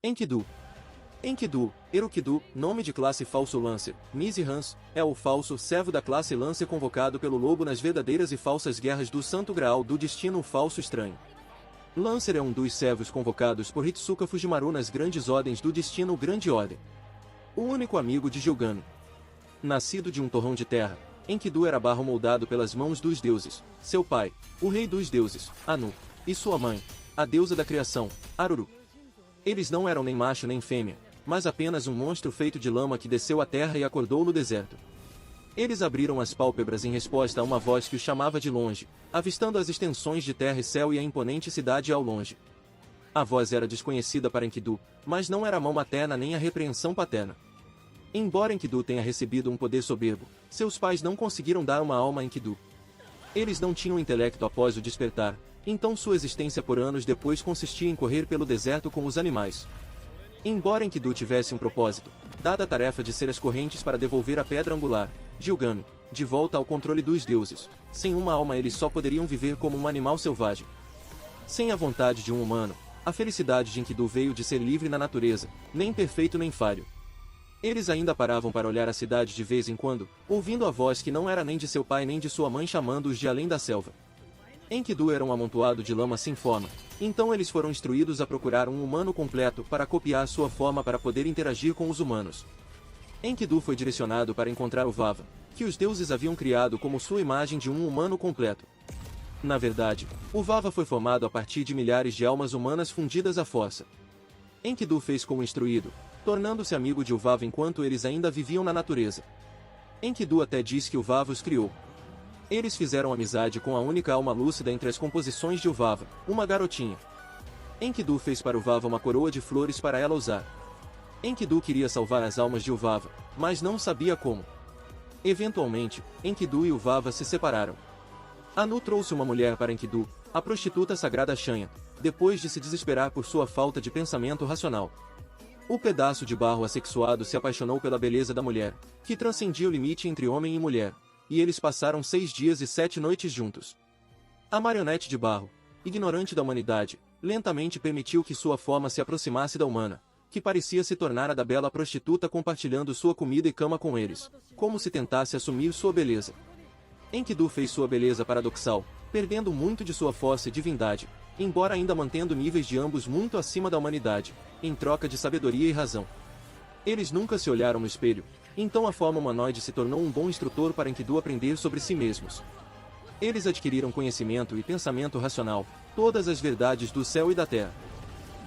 Enkidu. Enkidu, Erukidu, nome de classe falso Lancer, Misi Hans, é o falso servo da classe Lancer convocado pelo lobo nas verdadeiras e falsas guerras do Santo Graal do Destino Falso Estranho. Lancer é um dos servos convocados por Hitsuka Fujimaru nas grandes ordens do Destino Grande Ordem. O único amigo de Gyugami. Nascido de um torrão de terra, Enkidu era barro moldado pelas mãos dos deuses, seu pai, o rei dos deuses, Anu, e sua mãe, a deusa da criação, Aruru. Eles não eram nem macho nem fêmea, mas apenas um monstro feito de lama que desceu à terra e acordou no deserto. Eles abriram as pálpebras em resposta a uma voz que os chamava de longe, avistando as extensões de terra e céu e a imponente cidade ao longe. A voz era desconhecida para Enkidu, mas não era a mão materna nem a repreensão paterna. Embora Enkidu tenha recebido um poder soberbo, seus pais não conseguiram dar uma alma a Enkidu. Eles não tinham intelecto após o despertar, então sua existência por anos depois consistia em correr pelo deserto com os animais. Embora Enkidu tivesse um propósito, dada a tarefa de ser as correntes para devolver a pedra angular, Gyugami, de volta ao controle dos deuses, sem uma alma eles só poderiam viver como um animal selvagem. Sem a vontade de um humano, a felicidade de Enkidu veio de ser livre na natureza, nem perfeito nem falho. Eles ainda paravam para olhar a cidade de vez em quando, ouvindo a voz que não era nem de seu pai nem de sua mãe chamando-os de além da selva. Enkidu era um amontoado de lama sem forma, então eles foram instruídos a procurar um humano completo para copiar sua forma para poder interagir com os humanos. Enkidu foi direcionado para encontrar o Vava, que os deuses haviam criado como sua imagem de um humano completo. Na verdade, o Vava foi formado a partir de milhares de almas humanas fundidas à força. Enkidu fez como instruído, tornando-se amigo de Uvava enquanto eles ainda viviam na natureza. Enkidu até diz que Uvava os criou. Eles fizeram amizade com a única alma lúcida entre as composições de Uvava, uma garotinha. Enkidu fez para Uvava uma coroa de flores para ela usar. Enkidu queria salvar as almas de Uvava, mas não sabia como. Eventualmente, Enkidu e Uvava se separaram. Anu trouxe uma mulher para Enkidu, a prostituta sagrada Shanha, depois de se desesperar por sua falta de pensamento racional. O pedaço de barro assexuado se apaixonou pela beleza da mulher, que transcendia o limite entre homem e mulher, e eles passaram 6 dias e 7 noites juntos. A marionete de barro, ignorante da humanidade, lentamente permitiu que sua forma se aproximasse da humana, que parecia se tornar a da bela prostituta compartilhando sua comida e cama com eles, como se tentasse assumir sua beleza. Enkidu fez sua beleza paradoxal, perdendo muito de sua força e divindade, embora ainda mantendo níveis de ambos muito acima da humanidade, em troca de sabedoria e razão. Eles nunca se olharam no espelho, então a forma humanoide se tornou um bom instrutor para Enkidu aprender sobre si mesmos. Eles adquiriram conhecimento e pensamento racional, todas as verdades do céu e da terra.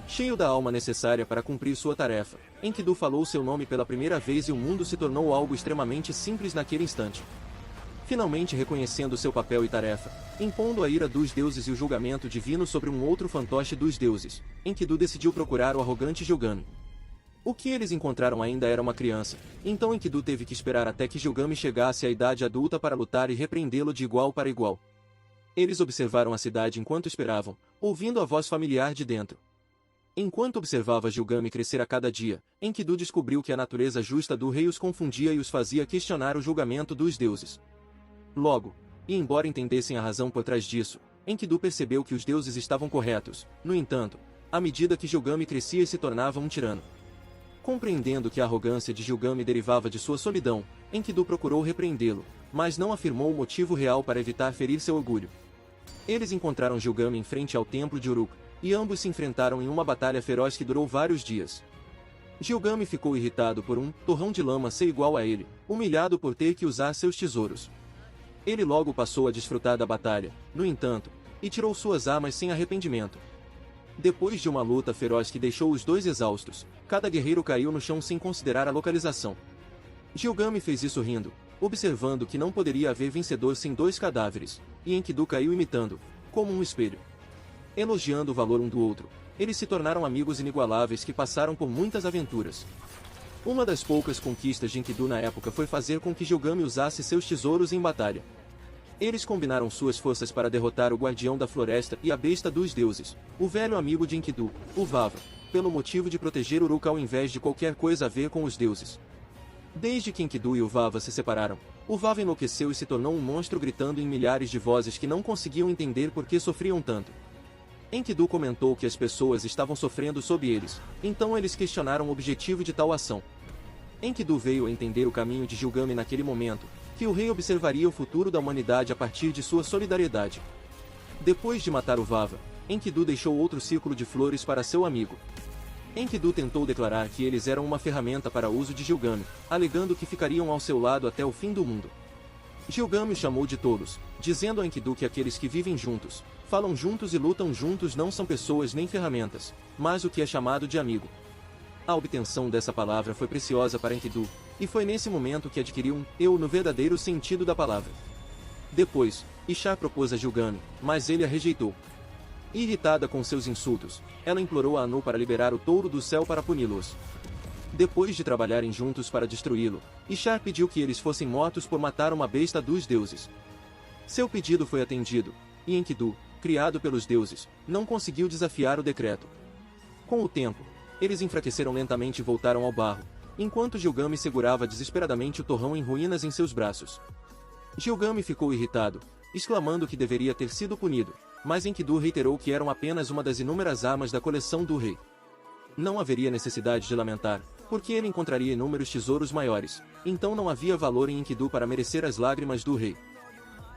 Cheio da alma necessária para cumprir sua tarefa, Enkidu falou seu nome pela primeira vez e o mundo se tornou algo extremamente simples naquele instante. Finalmente reconhecendo seu papel e tarefa, impondo a ira dos deuses e o julgamento divino sobre um outro fantoche dos deuses, Enkidu decidiu procurar o arrogante Gyugami. O que eles encontraram ainda era uma criança, então Enkidu teve que esperar até que Gyugami chegasse à idade adulta para lutar e repreendê-lo de igual para igual. Eles observaram a cidade enquanto esperavam, ouvindo a voz familiar de dentro. Enquanto observava Gyugami crescer a cada dia, Enkidu descobriu que a natureza justa do rei os confundia e os fazia questionar o julgamento dos deuses. Logo, e embora entendessem a razão por trás disso, Enkidu percebeu que os deuses estavam corretos. No entanto, à medida que Gyugami crescia e se tornava um tirano. Compreendendo que a arrogância de Gyugami derivava de sua solidão, Enkidu procurou repreendê-lo, mas não afirmou o motivo real para evitar ferir seu orgulho. Eles encontraram Gyugami em frente ao templo de Uruk, e ambos se enfrentaram em uma batalha feroz que durou vários dias. Gyugami ficou irritado por um torrão de lama ser igual a ele, humilhado por ter que usar seus tesouros. Ele logo passou a desfrutar da batalha, no entanto, e tirou suas armas sem arrependimento. Depois de uma luta feroz que deixou os dois exaustos, cada guerreiro caiu no chão sem considerar a localização. Gyugami fez isso rindo, observando que não poderia haver vencedor sem 2 cadáveres, e Enkidu caiu imitando, como um espelho. Elogiando o valor um do outro, eles se tornaram amigos inigualáveis que passaram por muitas aventuras. Uma das poucas conquistas de Enkidu na época foi fazer com que Gyugami usasse seus tesouros em batalha. Eles combinaram suas forças para derrotar o guardião da floresta e a besta dos deuses, o velho amigo de Enkidu, o Vava, pelo motivo de proteger Uruk ao invés de qualquer coisa a ver com os deuses. Desde que Enkidu e o Vava se separaram, o Vava enlouqueceu e se tornou um monstro gritando em milhares de vozes que não conseguiam entender por que sofriam tanto. Enkidu comentou que as pessoas estavam sofrendo sob eles, então eles questionaram o objetivo de tal ação. Enkidu veio a entender o caminho de Gilgame naquele momento, que o rei observaria o futuro da humanidade a partir de sua solidariedade. Depois de matar o Vava, Enkidu deixou outro círculo de flores para seu amigo. Enkidu tentou declarar que eles eram uma ferramenta para uso de Gilgame, alegando que ficariam ao seu lado até o fim do mundo. Gilgame os chamou de tolos, dizendo a Enkidu que aqueles que vivem juntos, falam juntos e lutam juntos não são pessoas nem ferramentas, mas o que é chamado de amigo. A obtenção dessa palavra foi preciosa para Enkidu, e foi nesse momento que adquiriu um eu no verdadeiro sentido da palavra. Depois, Ishar propôs a Gilgame, mas ele a rejeitou. Irritada com seus insultos, ela implorou a Anu para liberar o touro do céu para puni-los. Depois de trabalharem juntos para destruí-lo, Ishar pediu que eles fossem mortos por matar uma besta dos deuses. Seu pedido foi atendido, e Enkidu, criado pelos deuses, não conseguiu desafiar o decreto. Com o tempo, eles enfraqueceram lentamente e voltaram ao barro, enquanto Gilgame segurava desesperadamente o torrão em ruínas em seus braços. Gilgame ficou irritado, exclamando que deveria ter sido punido, mas Enkidu reiterou que eram apenas uma das inúmeras armas da coleção do rei. Não haveria necessidade de lamentar, porque ele encontraria inúmeros tesouros maiores, então não havia valor em Enkidu para merecer as lágrimas do rei.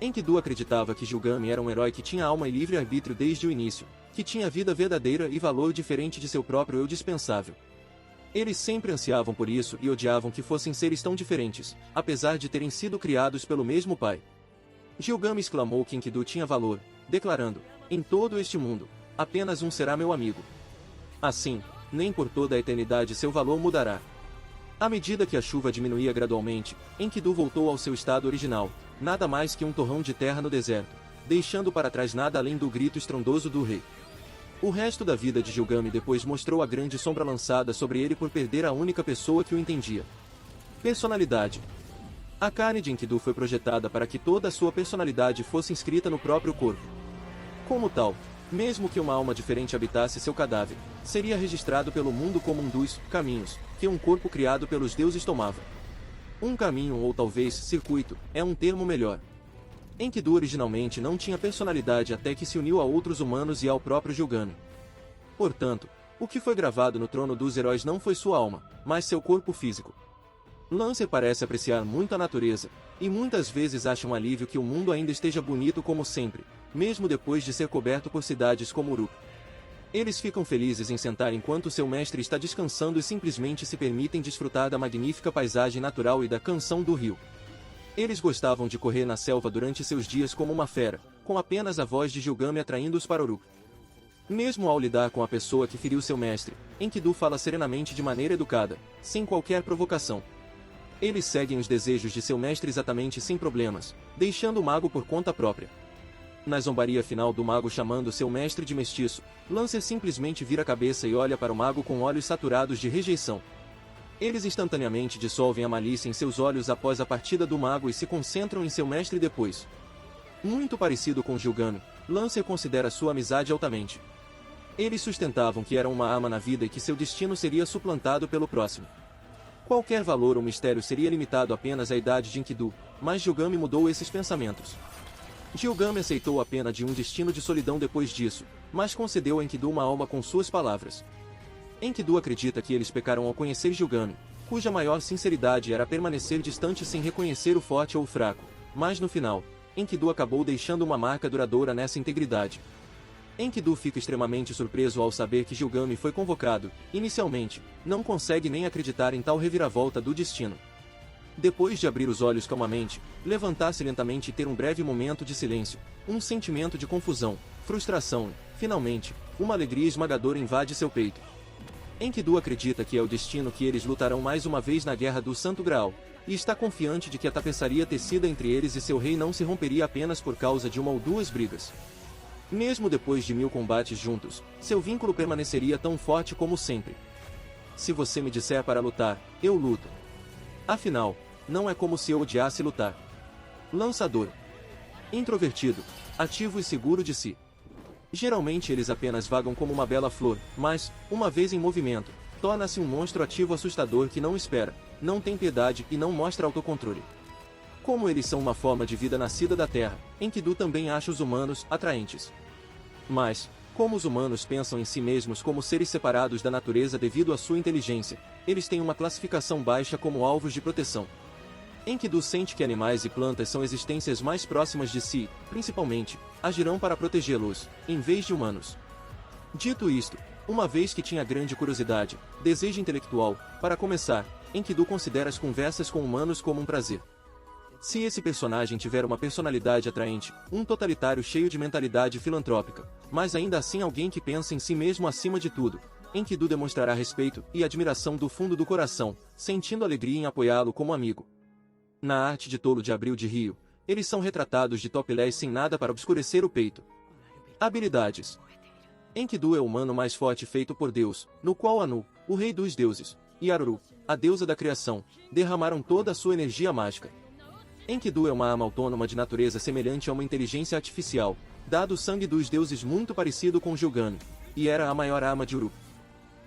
Enkidu acreditava que Gilgame era um herói que tinha alma e livre-arbítrio desde o início, que tinha vida verdadeira e valor diferente de seu próprio eu dispensável. Eles sempre ansiavam por isso e odiavam que fossem seres tão diferentes, apesar de terem sido criados pelo mesmo pai. Gilgame exclamou que Enkidu tinha valor, declarando, em todo este mundo, apenas um será meu amigo. Assim, nem por toda a eternidade seu valor mudará. À medida que a chuva diminuía gradualmente, Enkidu voltou ao seu estado original, nada mais que um torrão de terra no deserto, deixando para trás nada além do grito estrondoso do rei. O resto da vida de Gilgame depois mostrou a grande sombra lançada sobre ele por perder a única pessoa que o entendia. Personalidade. A carne de Enkidu foi projetada para que toda a sua personalidade fosse inscrita no próprio corpo. Como tal, mesmo que uma alma diferente habitasse seu cadáver, seria registrado pelo mundo como um dos caminhos que um corpo criado pelos deuses tomava. Um caminho ou talvez circuito é um termo melhor. Enkidu originalmente não tinha personalidade até que se uniu a outros humanos e ao próprio Gilgame. Portanto, o que foi gravado no trono dos heróis não foi sua alma, mas seu corpo físico. Lancer parece apreciar muito a natureza, e muitas vezes acha um alívio que o mundo ainda esteja bonito como sempre, mesmo depois de ser coberto por cidades como Uruk. Eles ficam felizes em sentar enquanto seu mestre está descansando e simplesmente se permitem desfrutar da magnífica paisagem natural e da canção do rio. Eles gostavam de correr na selva durante seus dias como uma fera, com apenas a voz de Gilgame atraindo-os para Uruk. Mesmo ao lidar com a pessoa que feriu seu mestre, Enkidu fala serenamente de maneira educada, sem qualquer provocação. Eles seguem os desejos de seu mestre exatamente sem problemas, deixando o mago por conta própria. Na zombaria final do mago chamando seu mestre de mestiço, Lancer simplesmente vira a cabeça e olha para o mago com olhos saturados de rejeição. Eles instantaneamente dissolvem a malícia em seus olhos após a partida do mago e se concentram em seu mestre depois. Muito parecido com Gilgame, Lancer considera sua amizade altamente. Eles sustentavam que era uma arma na vida e que seu destino seria suplantado pelo próximo. Qualquer valor ou mistério seria limitado apenas à idade de Enkidu, mas Gilgame mudou esses pensamentos. Gilgame aceitou a pena de um destino de solidão depois disso, mas concedeu a Enkidu uma alma com suas palavras. Enkidu acredita que eles pecaram ao conhecer Gilgame, cuja maior sinceridade era permanecer distante sem reconhecer o forte ou o fraco, mas no final, Enkidu acabou deixando uma marca duradoura nessa integridade. Enkidu fica extremamente surpreso ao saber que Gilgame foi convocado, inicialmente, não consegue nem acreditar em tal reviravolta do destino. Depois de abrir os olhos calmamente, levantar-se lentamente e ter um breve momento de silêncio, um sentimento de confusão, frustração e, finalmente, uma alegria esmagadora invade seu peito. Enkidu acredita que é o destino que eles lutarão mais uma vez na Guerra do Santo Graal, e está confiante de que a tapeçaria tecida entre eles e seu rei não se romperia apenas por causa de uma ou duas brigas. Mesmo depois de 1000 combates juntos, seu vínculo permaneceria tão forte como sempre. Se você me disser para lutar, eu luto. Afinal, não é como se eu odiasse lutar. Lançador. Introvertido, ativo e seguro de si. Geralmente eles apenas vagam como uma bela flor, mas, uma vez em movimento, torna-se um monstro ativo assustador que não espera, não tem piedade e não mostra autocontrole. Como eles são uma forma de vida nascida da Terra, Enkidu também acha os humanos atraentes. Mas, Como os humanos pensam em si mesmos como seres separados da natureza devido à sua inteligência, eles têm uma classificação baixa como alvos de proteção. Enkidu sente que animais e plantas são existências mais próximas de si, principalmente, agirão para protegê-los, em vez de humanos. Dito isto, uma vez que tinha grande curiosidade, desejo intelectual, para começar, Enkidu considera as conversas com humanos como um prazer. Se esse personagem tiver uma personalidade atraente, um totalitário cheio de mentalidade filantrópica, mas ainda assim alguém que pensa em si mesmo acima de tudo, Enkidu demonstrará respeito e admiração do fundo do coração, sentindo alegria em apoiá-lo como amigo. Na arte de Tolo de Abril de Rio, eles são retratados de topless sem nada para obscurecer o peito. Habilidades. Enkidu é o humano mais forte feito por Deus, no qual Anu, o rei dos deuses, e Aruru, a deusa da criação, derramaram toda a sua energia mágica. Enkidu é uma alma autônoma de natureza semelhante a uma inteligência artificial, dado o sangue dos deuses muito parecido com Gilgame, e era a maior alma de Uru.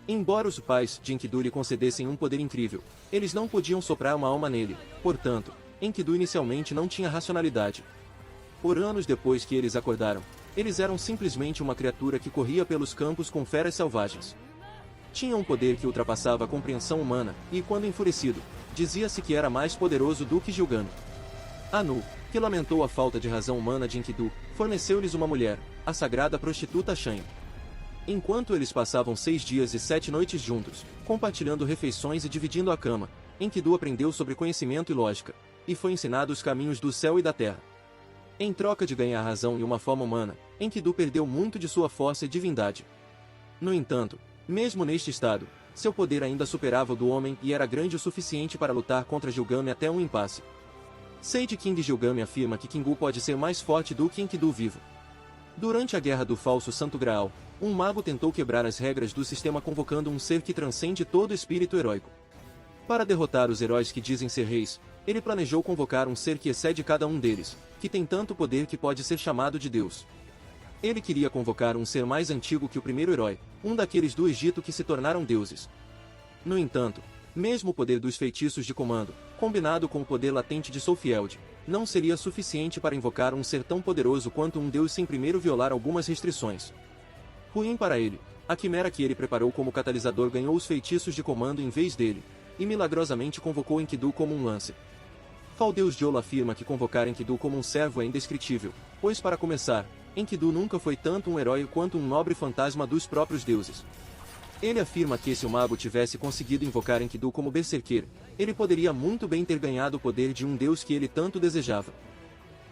Embora os pais de Enkidu lhe concedessem um poder incrível, eles não podiam soprar uma alma nele, portanto, Enkidu inicialmente não tinha racionalidade. Por anos depois que eles acordaram, eles eram simplesmente uma criatura que corria pelos campos com feras selvagens. Tinha um poder que ultrapassava a compreensão humana, e quando enfurecido, dizia-se que era mais poderoso do que Gilgame. Anu, que lamentou a falta de razão humana de Enkidu, forneceu-lhes uma mulher, a sagrada prostituta Shanha. Enquanto eles passavam 6 dias e 7 noites juntos, compartilhando refeições e dividindo a cama, Enkidu aprendeu sobre conhecimento e lógica, e foi ensinado os caminhos do céu e da terra. Em troca de ganhar razão e uma forma humana, Enkidu perdeu muito de sua força e divindade. No entanto, mesmo neste estado, seu poder ainda superava o do homem e era grande o suficiente para lutar contra Gilgame até um impasse. Sage King Gilgame afirma que Kingu pode ser mais forte do que Enkidu vivo. Durante a Guerra do Falso Santo Graal, um mago tentou quebrar as regras do sistema convocando um ser que transcende todo espírito heróico. Para derrotar os heróis que dizem ser reis, ele planejou convocar um ser que excede cada um deles, que tem tanto poder que pode ser chamado de Deus. Ele queria convocar um ser mais antigo que o primeiro herói, um daqueles do Egito que se tornaram deuses. No entanto, mesmo o poder dos feitiços de comando, combinado com o poder latente de Soulfield, não seria suficiente para invocar um ser tão poderoso quanto um deus sem primeiro violar algumas restrições. Ruim para ele, a quimera que ele preparou como catalisador ganhou os feitiços de comando em vez dele, e milagrosamente convocou Enkidu como um lancer. Faldeus Jolo afirma que convocar Enkidu como um servo é indescritível, pois para começar, Enkidu nunca foi tanto um herói quanto um nobre fantasma dos próprios deuses. Ele afirma que se o mago tivesse conseguido invocar Enkidu como berserker, ele poderia muito bem ter ganhado o poder de um deus que ele tanto desejava.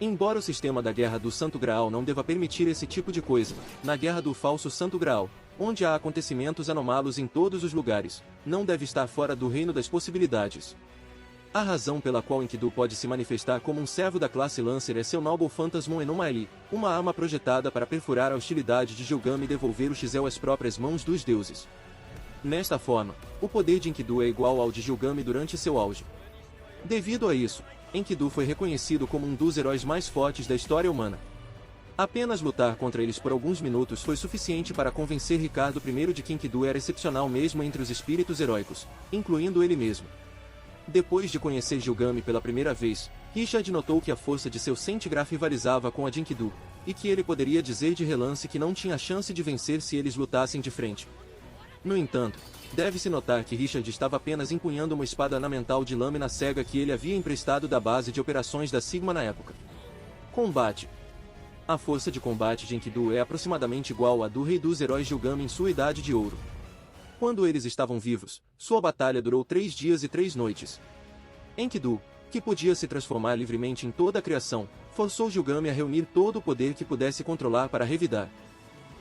Embora o sistema da Guerra do Santo Graal não deva permitir esse tipo de coisa, na Guerra do Falso Santo Graal, onde há acontecimentos anômalos em todos os lugares, não deve estar fora do reino das possibilidades. A razão pela qual Enkidu pode se manifestar como um servo da classe Lancer é seu Noble Phantasmon Enomaeli, uma arma projetada para perfurar a hostilidade de Gilgame e devolver o Xel às próprias mãos dos deuses. Nesta forma, o poder de Enkidu é igual ao de Gilgame durante seu auge. Devido a isso, Enkidu foi reconhecido como um dos heróis mais fortes da história humana. Apenas lutar contra eles por alguns minutos foi suficiente para convencer Ricardo I de que Enkidu era excepcional mesmo entre os espíritos heróicos, incluindo ele mesmo. Depois de conhecer Gilgame pela primeira vez, Richard notou que a força de seu Centigraph rivalizava com a de Enkidu, e que ele poderia dizer de relance que não tinha chance de vencer se eles lutassem de frente. No entanto, deve-se notar que Richard estava apenas empunhando uma espada ornamental de lâmina cega que ele havia emprestado da base de operações da Sigma na época. Combate. A força de combate de Enkidu é aproximadamente igual à do rei dos heróis Gilgame em sua idade de ouro. Quando eles estavam vivos, sua batalha durou 3 dias e 3 noites. Enkidu, que podia se transformar livremente em toda a criação, forçou Gilgame a reunir todo o poder que pudesse controlar para revidar.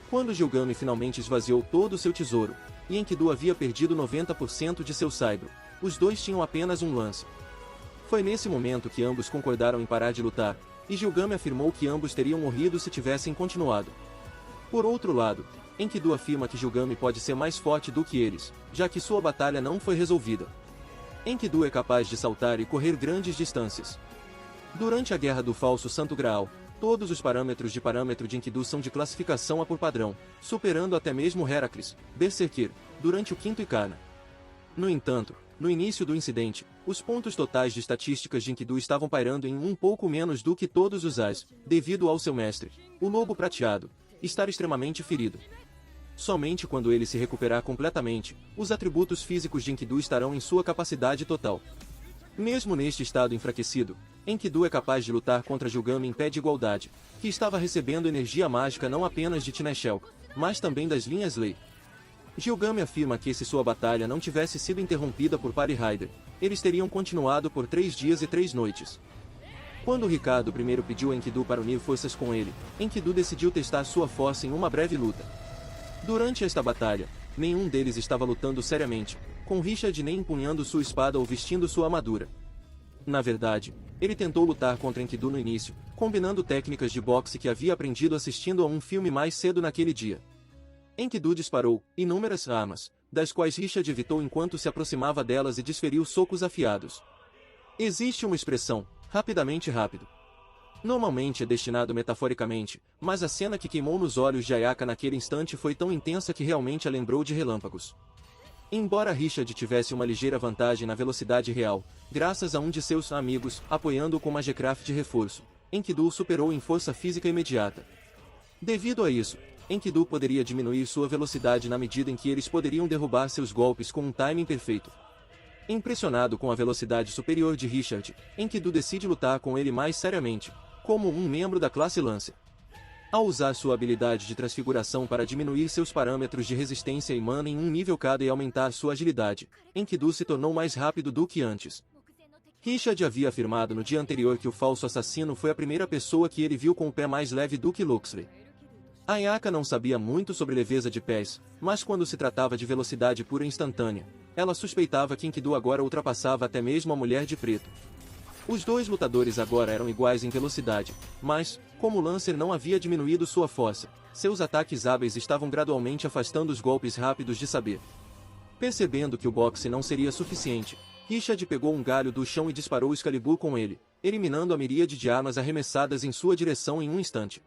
Quando Gilgame finalmente esvaziou todo o seu tesouro, e Enkidu havia perdido 90% de seu saibro, os dois tinham apenas um lance. Foi nesse momento que ambos concordaram em parar de lutar, e Gilgame afirmou que ambos teriam morrido se tivessem continuado. Por outro lado, Enkidu afirma que Gilgame pode ser mais forte do que eles, já que sua batalha não foi resolvida. Enkidu é capaz de saltar e correr grandes distâncias. Durante a Guerra do Falso Santo Graal, todos os parâmetros de Enkidu são de classificação A por padrão, superando até mesmo Heracles, Berserker, durante o quinto Ikana. No entanto, no início do incidente, os pontos totais de estatísticas de Enkidu estavam pairando em um pouco menos do que todos os As, devido ao seu mestre, o Lobo Prateado, estar extremamente ferido. Somente quando ele se recuperar completamente, os atributos físicos de Enkidu estarão em sua capacidade total. Mesmo neste estado enfraquecido, Enkidu é capaz de lutar contra Gilgame em pé de igualdade, que estava recebendo energia mágica não apenas de Tinashelk, mas também das linhas Lei. Gilgame afirma que se sua batalha não tivesse sido interrompida por Pari Rider, eles teriam continuado por 3 dias e 3 noites. Quando Ricardo I pediu a Enkidu para unir forças com ele, Enkidu decidiu testar sua força em uma breve luta. Durante esta batalha, nenhum deles estava lutando seriamente, com Richard nem empunhando sua espada ou vestindo sua armadura. Na verdade, ele tentou lutar contra Enkidu no início, combinando técnicas de boxe que havia aprendido assistindo a um filme mais cedo naquele dia. Enkidu disparou inúmeras armas, das quais Richard evitou enquanto se aproximava delas e desferiu socos afiados. Existe uma expressão, rapidamente rápido. Normalmente é destinado metaforicamente, mas a cena que queimou nos olhos de Ayaka naquele instante foi tão intensa que realmente a lembrou de relâmpagos. Embora Richard tivesse uma ligeira vantagem na velocidade real, graças a um de seus amigos apoiando-o com Magecraft de reforço, Enkidu o superou em força física imediata. Devido a isso, Enkidu poderia diminuir sua velocidade na medida em que eles poderiam derrubar seus golpes com um timing perfeito. Impressionado com a velocidade superior de Richard, Enkidu decide lutar com ele mais seriamente, como um membro da classe Lancer. Ao usar sua habilidade de transfiguração para diminuir seus parâmetros de resistência e mana em um nível cada e aumentar sua agilidade, Enkidu se tornou mais rápido do que antes. Richard havia afirmado no dia anterior que o falso assassino foi a primeira pessoa que ele viu com o pé mais leve do que Luxley. Ayaka não sabia muito sobre leveza de pés, mas quando se tratava de velocidade pura e instantânea, ela suspeitava que Enkidu agora ultrapassava até mesmo a mulher de preto. Os dois lutadores agora eram iguais em velocidade, mas, como Lancer não havia diminuído sua força, seus ataques hábeis estavam gradualmente afastando os golpes rápidos de saber. Percebendo que o boxe não seria suficiente, Richard pegou um galho do chão e disparou Excalibur com ele, eliminando a miríade de armas arremessadas em sua direção em um instante.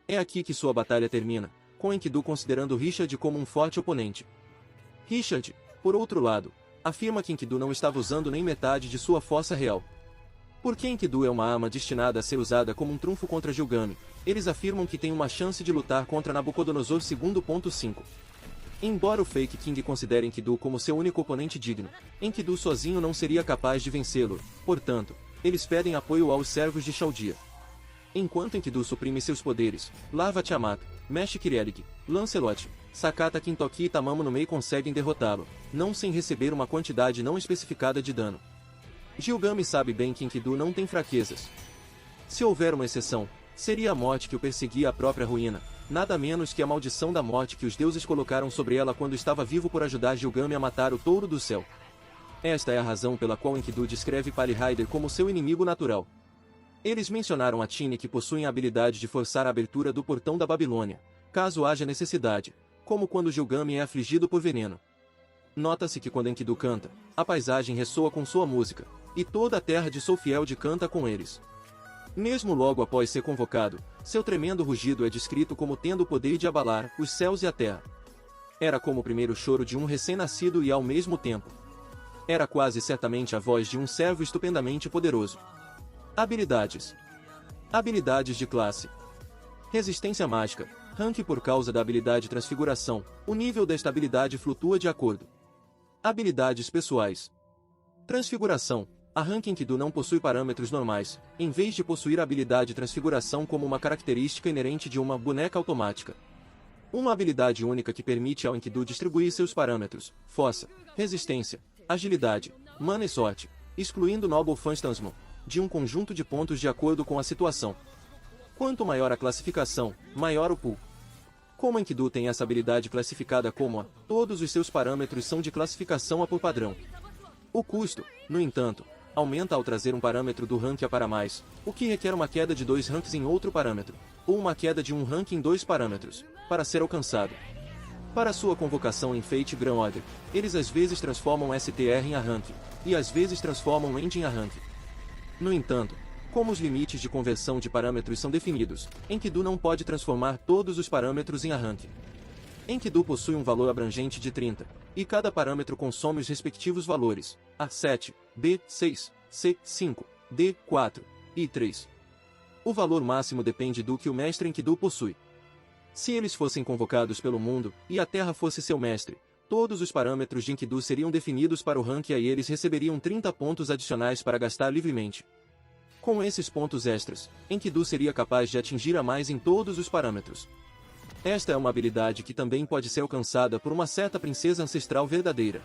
É aqui que sua batalha termina, com Enkidu considerando Richard como um forte oponente. Richard, por outro lado, afirma que Enkidu não estava usando nem metade de sua força real. Porque Enkidu é uma arma destinada a ser usada como um trunfo contra Gilgame, eles afirmam que tem uma chance de lutar contra Nabucodonosor II.5. Embora o Fake King considere Enkidu como seu único oponente digno, Enkidu sozinho não seria capaz de vencê-lo, portanto, eles pedem apoio aos servos de Chaldea. Enquanto Enkidu suprime seus poderes, Larva Tiamat, Mesh Kirelig, Lancelot, Sakata Kintoki e Tamamo no Mei conseguem derrotá-lo, não sem receber uma quantidade não especificada de dano. Gilgame sabe bem que Enkidu não tem fraquezas. Se houver uma exceção, seria a morte que o perseguia à própria ruína, nada menos que a maldição da morte que os deuses colocaram sobre ela quando estava vivo por ajudar Gilgame a matar o Touro do Céu. Esta é a razão pela qual Enkidu descreve Pali Rider como seu inimigo natural. Eles mencionaram a Tine que possuem a habilidade de forçar a abertura do portão da Babilônia, caso haja necessidade, como quando Gilgame é afligido por veneno. Nota-se que quando Enkidu canta, a paisagem ressoa com sua música, e toda a terra de Solfield canta com eles. Mesmo logo após ser convocado, seu tremendo rugido é descrito como tendo o poder de abalar os céus e a terra. Era como o primeiro choro de um recém-nascido e ao mesmo tempo. Era quase certamente a voz de um servo estupendamente poderoso. Habilidades. Habilidades de classe. Resistência mágica. Rank por causa da habilidade Transfiguração. O nível desta habilidade flutua de acordo. Habilidades pessoais. Transfiguração. A rank Enkidu não possui parâmetros normais, em vez de possuir a habilidade Transfiguração como uma característica inerente de uma boneca automática. Uma habilidade única que permite ao Enkidu distribuir seus parâmetros, força, resistência, agilidade, mana e sorte, excluindo Noble Phantasmo, de um conjunto de pontos de acordo com a situação. Quanto maior a classificação, maior o pool. Como Enkidu tem essa habilidade classificada como A, todos os seus parâmetros são de classificação A por padrão. O custo, no entanto, aumenta ao trazer um parâmetro do rank A para mais, o que requer uma queda de 2 ranks em outro parâmetro, ou uma queda de 1 rank em 2 parâmetros, para ser alcançado. Para sua convocação em Fate Grand Order, eles às vezes transformam STR em A rank, e às vezes transformam End em A rank. No entanto, como os limites de conversão de parâmetros são definidos, Enkidu não pode transformar todos os parâmetros em A rank. Enkidu possui um valor abrangente de 30, e cada parâmetro consome os respectivos valores, A7, B6, C5, D4 e 3. O valor máximo depende do que o mestre Enkidu possui. Se eles fossem convocados pelo mundo, e a Terra fosse seu mestre, todos os parâmetros de Enkidu seriam definidos para o ranking e eles receberiam 30 pontos adicionais para gastar livremente. Com esses pontos extras, Enkidu seria capaz de atingir a mais em todos os parâmetros. Esta é uma habilidade que também pode ser alcançada por uma certa princesa ancestral verdadeira.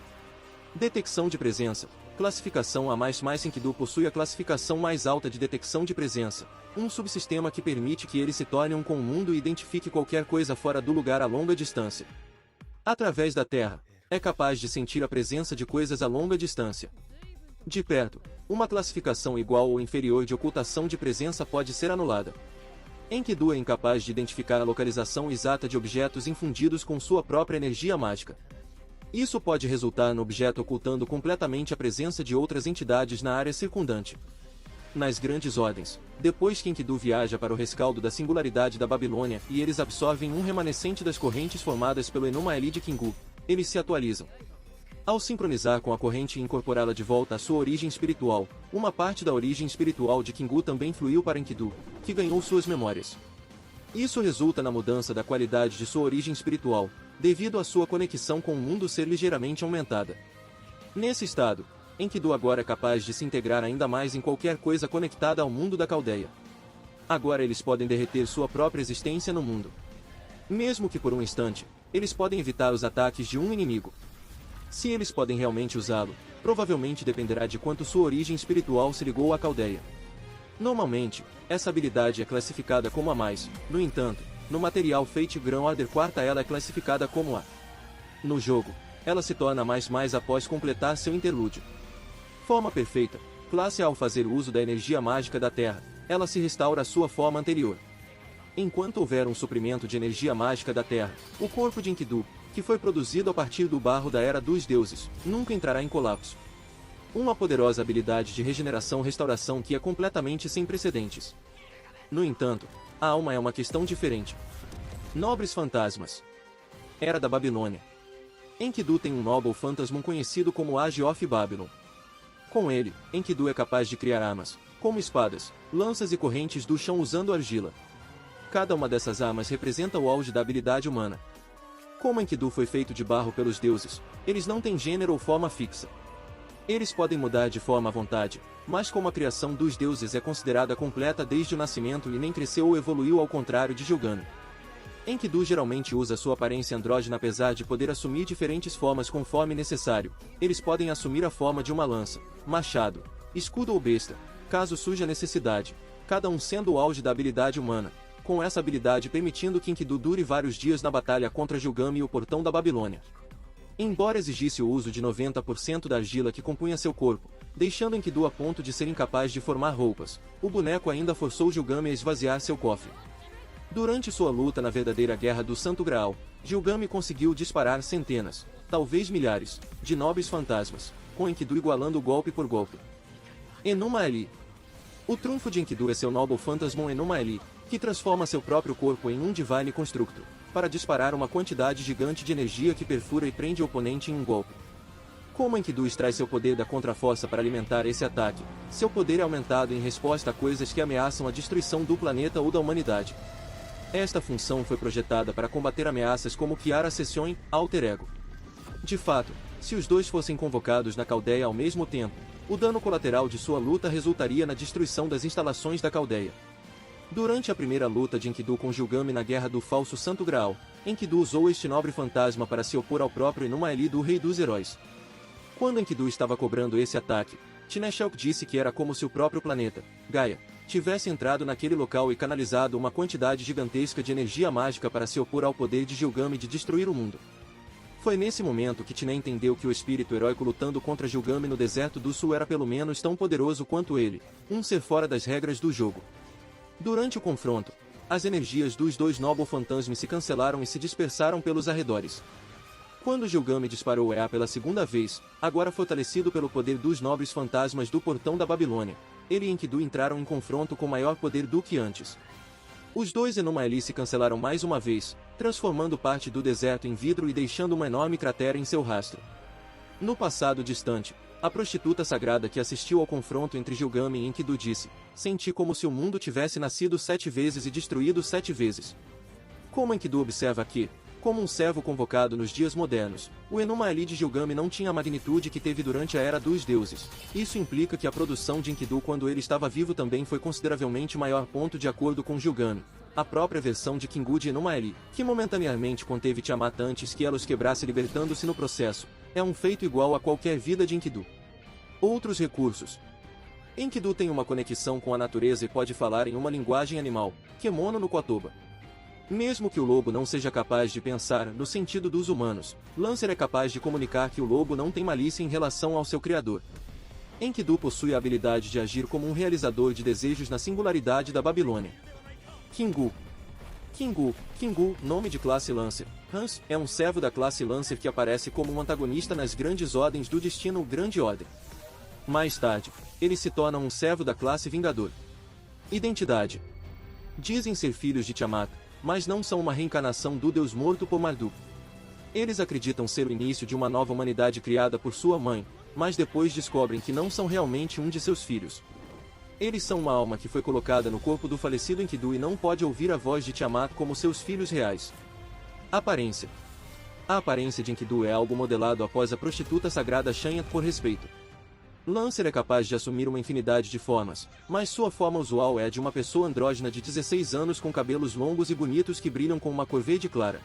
Detecção de presença. Classificação A++ Enkidu possui a classificação mais alta de detecção de presença, um subsistema que permite que ele se torne um com o mundo e identifique qualquer coisa fora do lugar a longa distância. Através da Terra, é capaz de sentir a presença de coisas a longa distância. De perto, uma classificação igual ou inferior de ocultação de presença pode ser anulada. Enkidu é incapaz de identificar a localização exata de objetos infundidos com sua própria energia mágica. Isso pode resultar no objeto ocultando completamente a presença de outras entidades na área circundante. Nas grandes ordens, depois que Enkidu viaja para o rescaldo da singularidade da Babilônia e eles absorvem um remanescente das correntes formadas pelo Enuma Eli de Kingu, eles se atualizam. Ao sincronizar com a corrente e incorporá-la de volta à sua origem espiritual, uma parte da origem espiritual de Kingu também fluiu para Enkidu, que ganhou suas memórias. Isso resulta na mudança da qualidade de sua origem espiritual, devido à sua conexão com o mundo ser ligeiramente aumentada. Nesse estado, Enkidu agora é capaz de se integrar ainda mais em qualquer coisa conectada ao mundo da Caldeia. Agora eles podem derreter sua própria existência no mundo. Mesmo que por um instante, eles podem evitar os ataques de um inimigo. Se eles podem realmente usá-lo, provavelmente dependerá de quanto sua origem espiritual se ligou à Caldeia. Normalmente, essa habilidade é classificada como A+, no entanto, no material Fate Grand Order 4 ela é classificada como A. No jogo, ela se torna A++ após completar seu interlúdio. Forma perfeita, classe A. Ao fazer uso da energia mágica da Terra, ela se restaura à sua forma anterior. Enquanto houver um suprimento de energia mágica da Terra, o corpo de Enkidu, que foi produzido a partir do barro da Era dos Deuses, nunca entrará em colapso. Uma poderosa habilidade de regeneração-restauração que é completamente sem precedentes. No entanto, a alma é uma questão diferente. Nobres fantasmas. Era da Babilônia. Enkidu tem um Noble Phantasm conhecido como Age of Babylon. Com ele, Enkidu é capaz de criar armas, como espadas, lanças e correntes do chão usando argila. Cada uma dessas armas representa o auge da habilidade humana. Como Enkidu foi feito de barro pelos deuses, eles não têm gênero ou forma fixa. Eles podem mudar de forma à vontade, mas como a criação dos deuses é considerada completa desde o nascimento e nem cresceu ou evoluiu ao contrário de Gilgame. Enkidu geralmente usa sua aparência andrógena apesar de poder assumir diferentes formas conforme necessário. Eles podem assumir a forma de uma lança, machado, escudo ou besta, caso surja a necessidade, cada um sendo o auge da habilidade humana, com essa habilidade permitindo que Enkidu dure vários dias na batalha contra Gilgame e o Portão da Babilônia. Embora exigisse o uso de 90% da argila que compunha seu corpo, deixando Enkidu a ponto de ser incapaz de formar roupas, o boneco ainda forçou Gilgame a esvaziar seu cofre. Durante sua luta na verdadeira Guerra do Santo Graal, Gilgame conseguiu disparar centenas, talvez milhares, de nobres fantasmas, com Enkidu igualando golpe por golpe. Enuma Eli. O trunfo de Enkidu é seu Noble Phantasm Enuma Eli, que transforma seu próprio corpo em um Divine Constructor, para disparar uma quantidade gigante de energia que perfura e prende o oponente em um golpe. Como Enkidu extrai seu poder da Contraforça para alimentar esse ataque, seu poder é aumentado em resposta a coisas que ameaçam a destruição do planeta ou da humanidade. Esta função foi projetada para combater ameaças como Kiara Session, Alter Ego. De fato, se os dois fossem convocados na Caldeia ao mesmo tempo, o dano colateral de sua luta resultaria na destruição das instalações da Caldeia. Durante a primeira luta de Enkidu com Gilgame na Guerra do Falso Santo Graal, Enkidu usou este nobre fantasma para se opor ao próprio Enuma Eli do Rei dos Heróis. Quando Enkidu estava cobrando esse ataque, Tineshok disse que era como se o próprio planeta, Gaia, tivesse entrado naquele local e canalizado uma quantidade gigantesca de energia mágica para se opor ao poder de Gilgame de destruir o mundo. Foi nesse momento que Tine entendeu que o espírito heróico lutando contra Gilgame no deserto do sul era pelo menos tão poderoso quanto ele, um ser fora das regras do jogo. Durante o confronto, as energias dos dois Noble Phantasms se cancelaram e se dispersaram pelos arredores. Quando Gilgame disparou EA pela segunda vez, agora fortalecido pelo poder dos nobres fantasmas do Portão da Babilônia, ele e Enkidu entraram em confronto com maior poder do que antes. Os dois Enuma Eli se cancelaram mais uma vez, transformando parte do deserto em vidro e deixando uma enorme cratera em seu rastro. No passado distante, a prostituta sagrada que assistiu ao confronto entre Gilgame e Enkidu disse: "Senti como se o mundo tivesse nascido 7 vezes e destruído 7 vezes." Como Enkidu observa aqui, como um servo convocado nos dias modernos, o Enuma Eli de Gilgame não tinha a magnitude que teve durante a Era dos Deuses. Isso implica que a produção de Enkidu quando ele estava vivo também foi consideravelmente maior. De acordo com Gilgame, a própria versão de Kingu de Enuma Eli, que momentaneamente conteve Tiamat antes que ela os quebrasse libertando-se no processo, é um feito igual a qualquer vida de Enkidu. Outros recursos. Enkidu tem uma conexão com a natureza e pode falar em uma linguagem animal, Kemono no Kotoba. Mesmo que o lobo não seja capaz de pensar no sentido dos humanos, Lancer é capaz de comunicar que o lobo não tem malícia em relação ao seu criador. Enkidu possui a habilidade de agir como um realizador de desejos na singularidade da Babilônia. Kingu. Kingu, nome de classe Lancer. Hans é um servo da classe Lancer que aparece como um antagonista nas grandes ordens do destino Grande Ordem. Mais tarde, ele se torna um servo da classe Vingador. Identidade. Dizem ser filhos de Tiamat, mas não são uma reencarnação do deus morto por Marduk. Eles acreditam ser o início de uma nova humanidade criada por sua mãe, mas depois descobrem que não são realmente um de seus filhos. Eles são uma alma que foi colocada no corpo do falecido Enkidu e não pode ouvir a voz de Tiamat como seus filhos reais. Aparência. A aparência de Enkidu é algo modelado após a prostituta sagrada Shanyat por respeito. Lancer é capaz de assumir uma infinidade de formas, mas sua forma usual é a de uma pessoa andrógina de 16 anos com cabelos longos e bonitos que brilham com uma cor verde clara.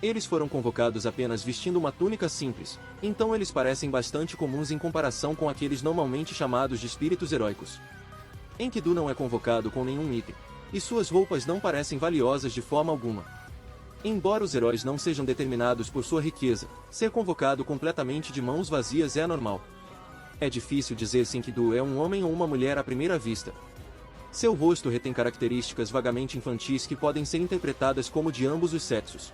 Eles foram convocados apenas vestindo uma túnica simples, então eles parecem bastante comuns em comparação com aqueles normalmente chamados de espíritos heróicos. Enkidu não é convocado com nenhum item, e suas roupas não parecem valiosas de forma alguma. Embora os heróis não sejam determinados por sua riqueza, ser convocado completamente de mãos vazias é normal. É difícil dizer se Enkidu é um homem ou uma mulher à primeira vista. Seu rosto retém características vagamente infantis que podem ser interpretadas como de ambos os sexos.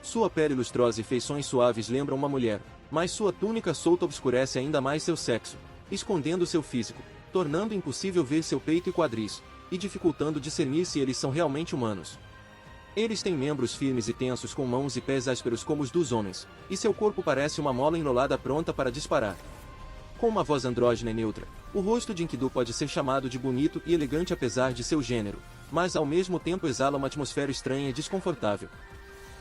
Sua pele lustrosa e feições suaves lembram uma mulher, mas sua túnica solta obscurece ainda mais seu sexo, escondendo seu físico, tornando impossível ver seu peito e quadris, e dificultando discernir se eles são realmente humanos. Eles têm membros firmes e tensos com mãos e pés ásperos como os dos homens, e seu corpo parece uma mola enrolada pronta para disparar. Com uma voz andrógina e neutra, o rosto de Enkidu pode ser chamado de bonito e elegante apesar de seu gênero, mas ao mesmo tempo exala uma atmosfera estranha e desconfortável.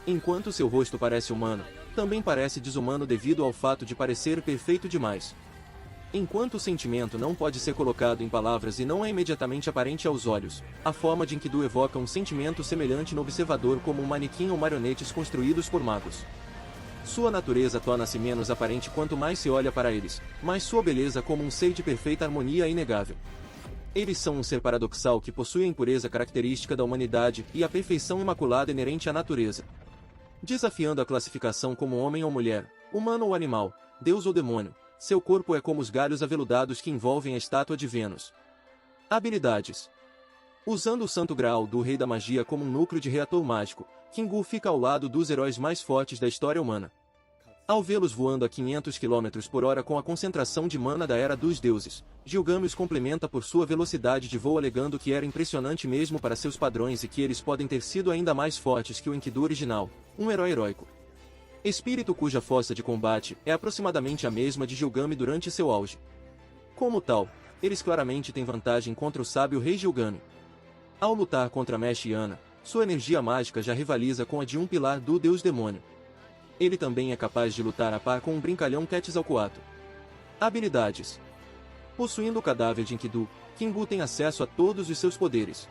Enquanto seu rosto parece humano, também parece desumano devido ao fato de parecer perfeito demais. Enquanto o sentimento não pode ser colocado em palavras e não é imediatamente aparente aos olhos, a forma de Enkidu evoca um sentimento semelhante no observador como um manequim ou marionetes construídos por magos. Sua natureza torna-se menos aparente quanto mais se olha para eles, mas sua beleza como um ser de perfeita harmonia é inegável. Eles são um ser paradoxal que possui a impureza característica da humanidade e a perfeição imaculada inerente à natureza. Desafiando a classificação como homem ou mulher, humano ou animal, deus ou demônio, seu corpo é como os galhos aveludados que envolvem a estátua de Vênus. Habilidades. Usando o Santo Graal do Rei da Magia como um núcleo de reator mágico, Kingu fica ao lado dos heróis mais fortes da história humana. Ao vê-los voando a 500 km por hora com a concentração de mana da Era dos Deuses, Gilgame os complementa por sua velocidade de voo alegando que era impressionante mesmo para seus padrões e que eles podem ter sido ainda mais fortes que o Enkidu original, um herói heróico. Espírito cuja força de combate é aproximadamente a mesma de Gilgame durante seu auge. Como tal, eles claramente têm vantagem contra o sábio Rei Gilgame. Ao lutar contra Mesh e Ana, sua energia mágica já rivaliza com a de um pilar do Deus Demônio. Ele também é capaz de lutar a par com um brincalhão Quetzalcoatl. Habilidades. Possuindo o cadáver de Enkidu, Kingu tem acesso a todos os seus poderes.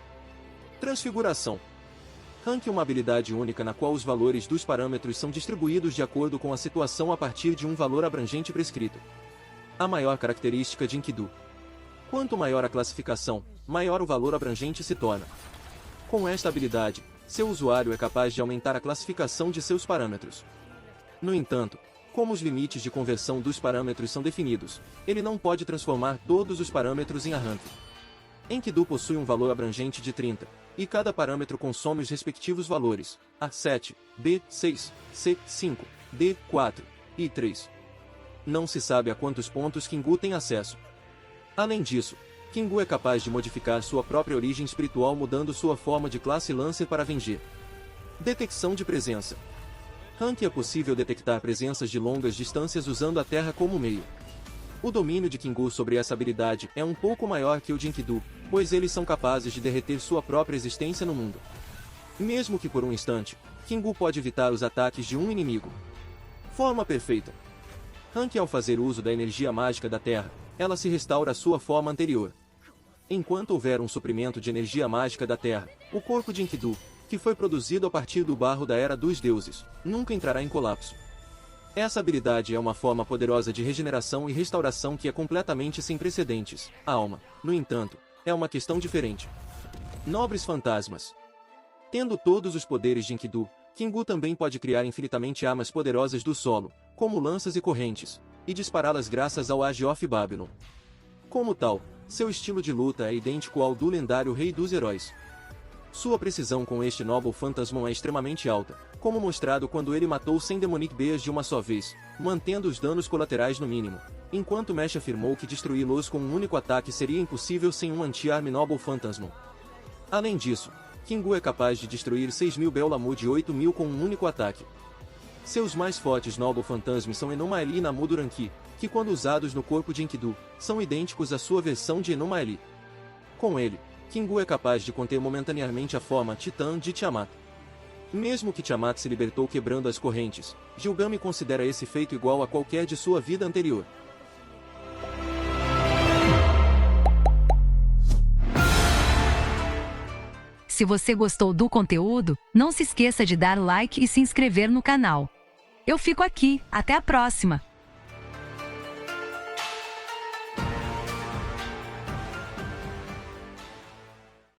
Transfiguração. Rank uma habilidade única na qual os valores dos parâmetros são distribuídos de acordo com a situação a partir de um valor abrangente prescrito. A maior característica de Enkidu. Quanto maior a classificação, maior o valor abrangente se torna. Com esta habilidade, seu usuário é capaz de aumentar a classificação de seus parâmetros. No entanto, como os limites de conversão dos parâmetros são definidos, ele não pode transformar todos os parâmetros em arranque. Enkidu possui um valor abrangente de 30, e cada parâmetro consome os respectivos valores, A7, B6, C5, D4 e 3. Não se sabe a quantos pontos Kingu tem acesso. Além disso, Kingu é capaz de modificar sua própria origem espiritual mudando sua forma de classe Lancer para Venger. Detecção de presença. Rank é possível detectar presenças de longas distâncias usando a Terra como meio. O domínio de Kingu sobre essa habilidade é um pouco maior que o de Enkidu, pois eles são capazes de derreter sua própria existência no mundo. Mesmo que por um instante, Kingu pode evitar os ataques de um inimigo. Forma perfeita. Hank, ao fazer uso da energia mágica da Terra, ela se restaura à sua forma anterior. Enquanto houver um suprimento de energia mágica da Terra, o corpo de Enkidu, que foi produzido a partir do barro da Era dos Deuses, nunca entrará em colapso. Essa habilidade é uma forma poderosa de regeneração e restauração que é completamente sem precedentes. A alma, no entanto, é uma questão diferente. Nobres fantasmas. Tendo todos os poderes de Enkidu, Kingu também pode criar infinitamente armas poderosas do solo, como lanças e correntes, e dispará-las graças ao Age of Babylon. Como tal, seu estilo de luta é idêntico ao do lendário Rei dos Heróis. Sua precisão com este Noble Phantasmon é extremamente alta, como mostrado quando ele matou 100 Demonic Bears de uma só vez, mantendo os danos colaterais no mínimo, enquanto Mesh afirmou que destruí-los com um único ataque seria impossível sem um anti-arm Noble Phantasmon. Além disso, Kingu é capaz de destruir 6.000 Beolamud e 8.000 com um único ataque. Seus mais fortes Noble Phantasms são Enumaeli e Namuduranki, que quando usados no corpo de Enkidu, são idênticos à sua versão de Enumaeli. Com ele, Kingu é capaz de conter momentaneamente a forma Titã de Tiamat. Mesmo que Tiamat se libertou quebrando as correntes, Gilgami considera esse feito igual a qualquer de sua vida anterior. Se você gostou do conteúdo, não se esqueça de dar like e se inscrever no canal. Eu fico aqui, até a próxima!